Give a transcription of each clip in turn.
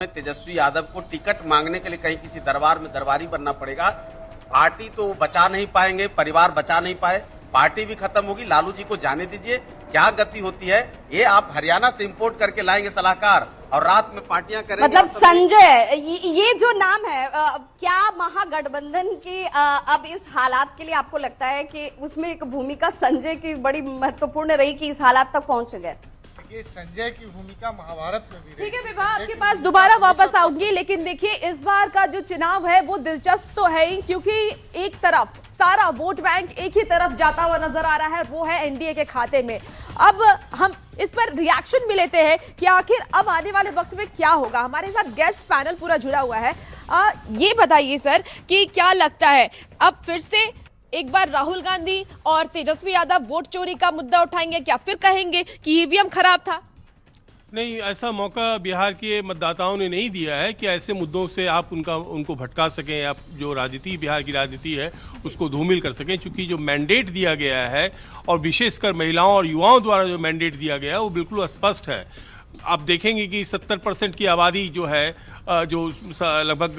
तेजस्वी यादव को टिकट मांगने के लिए कहीं किसी दरबार में दरबारी बनना पड़ेगा। पार्टी तो बचा नहीं पाएंगे, परिवार बचा नहीं पाए, पार्टी भी खत्म होगी। लालू जी को जाने दीजिए, क्या गति होती है ये। आप हरियाणा से इंपोर्ट करके लाएंगे सलाहकार और रात में पार्टियां करेंगे। मतलब संजय, ये जो नाम है, क्या महागठबंधन की अब इस हालात के लिए आपको लगता है कि उसमें एक भूमिका संजय की बड़ी महत्वपूर्ण रही कि इस हालात तक पहुंच गए? ये संजय की भूमिका महाभारत में भी रही। ठीक है विभा, आपके पास दोबारा वापस आऊंगी, लेकिन देखिए इस बार का जो चुनाव है वो दिलचस्प तो है ही, क्योंकि एक तरफ सारा वोट बैंक एक ही तरफ जाता हुआ नजर आ रहा है, वो है एनडीए के खाते में। अब हम इस पर रिएक्शन भी लेते हैं कि आखिर अब आने वाले वक्त में क्या होगा। हमारे साथ गेस्ट पैनल पूरा जुड़ा हुआ है। ये बताइए सर कि क्या लगता है, अब फिर से एक बार राहुल गांधी और तेजस्वी यादव वोट चोरी का मुद्दा उठाएंगे? क्या फिर कहेंगे कि ईवीएम खराब था? नहीं, ऐसा मौका बिहार के मतदाताओं ने नहीं दिया है कि ऐसे मुद्दों से आप उनको भटका सकें, आप जो राजनीति बिहार की राजनीति है उसको धूमिल कर सकें। क्योंकि जो मैंडेट दिया गया है और विशेषकर महिलाओं और युवाओं द्वारा जो मैंडेट दिया गया है वो बिल्कुल स्पष्ट है। आप देखेंगे कि 70% की आबादी जो है, जो लगभग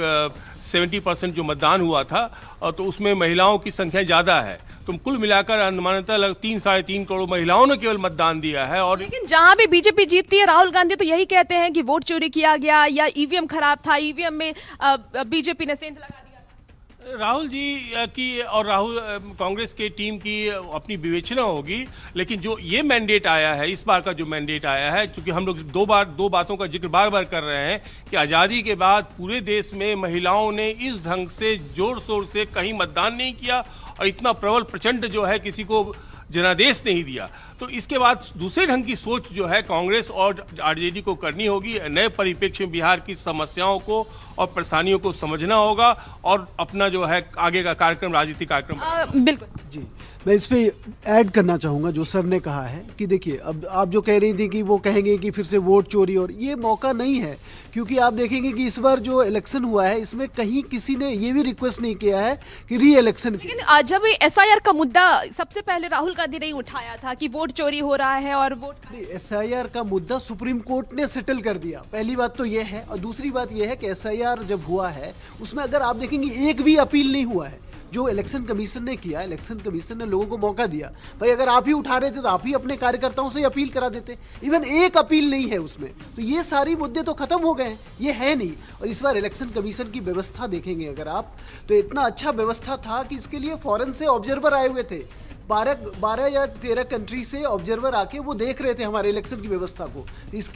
70% जो मतदान हुआ था, तो उसमें महिलाओं की संख्या ज़्यादा है। तो कुल मिलाकर अनुमानतः 3-3.5 करोड़ महिलाओं ने केवल मतदान दिया है। और लेकिन जहां भी बीजेपी जीतती है, राहुल गांधी तो यही कहते हैं कि वोट चोरी किया गया या ईवीएम खराब था, ईवीएम में बीजेपी ने सेंध लगा दिया। राहुल जी की और कांग्रेस के टीम की अपनी विवेचना होगी, लेकिन जो ये मैंडेट आया है, इस बार का जो मैंडेट आया है, क्योंकि हम लोग दो बातों का जिक्र बार बार कर रहे हैं कि आज़ादी के बाद पूरे देश में महिलाओं ने इस ढंग से जोर शोर से कहीं मतदान नहीं किया और इतना प्रबल प्रचंड जो है किसी को जनादेश नहीं दिया। तो इसके बाद दूसरे ढंग की सोच जो है कांग्रेस और आरजेडी को करनी होगी। नए परिप्रेक्ष्य में बिहार की समस्याओं को और परेशानियों को समझना होगा और अपना जो है आगे का कार्यक्रम, राजनीतिक कार्यक्रम। बिल्कुल जी, मैं इस पे ऐड करना चाहूँगा जो सर ने कहा है कि देखिए, अब आप जो कह रही थी कि वो कहेंगे कि फिर से वोट चोरी, और ये मौका नहीं है। क्योंकि आप देखेंगे कि इस बार जो इलेक्शन हुआ है इसमें कहीं किसी ने ये भी रिक्वेस्ट नहीं किया है कि री इलेक्शन। लेकिन जब एसआईआर का मुद्दा सबसे पहले राहुल गांधी ने उठाया था कि वोट चोरी हो रहा है और वोट, एसआईआर का मुद्दा सुप्रीम कोर्ट ने सेटल कर दिया। पहली बात तो ये है, और दूसरी बात ये है कि एसआईआर जब हुआ है उसमें अगर आप देखेंगे एक भी अपील नहीं हुआ है। जो इलेक्शन कमीशन ने किया, इलेक्शन कमीशन ने लोगों को मौका दिया, भाई अगर आप ही उठा रहे थे तो आप ही अपने कार्यकर्ताओं से अपील करा देते। इवन एक अपील नहीं है उसमें, तो ये सारी मुद्दे तो खत्म हो गए हैं, ये है नहीं। और इस बार इलेक्शन कमीशन की व्यवस्था देखेंगे अगर आप, तो इतना अच्छा व्यवस्था था कि इसके लिए फॉरेन से ऑब्जर्वर आए हुए थे। 12 या 13 कंट्री से ऑब्जर्वर आके वो देख रहे थे हमारे इलेक्शन की व्यवस्था को। इसके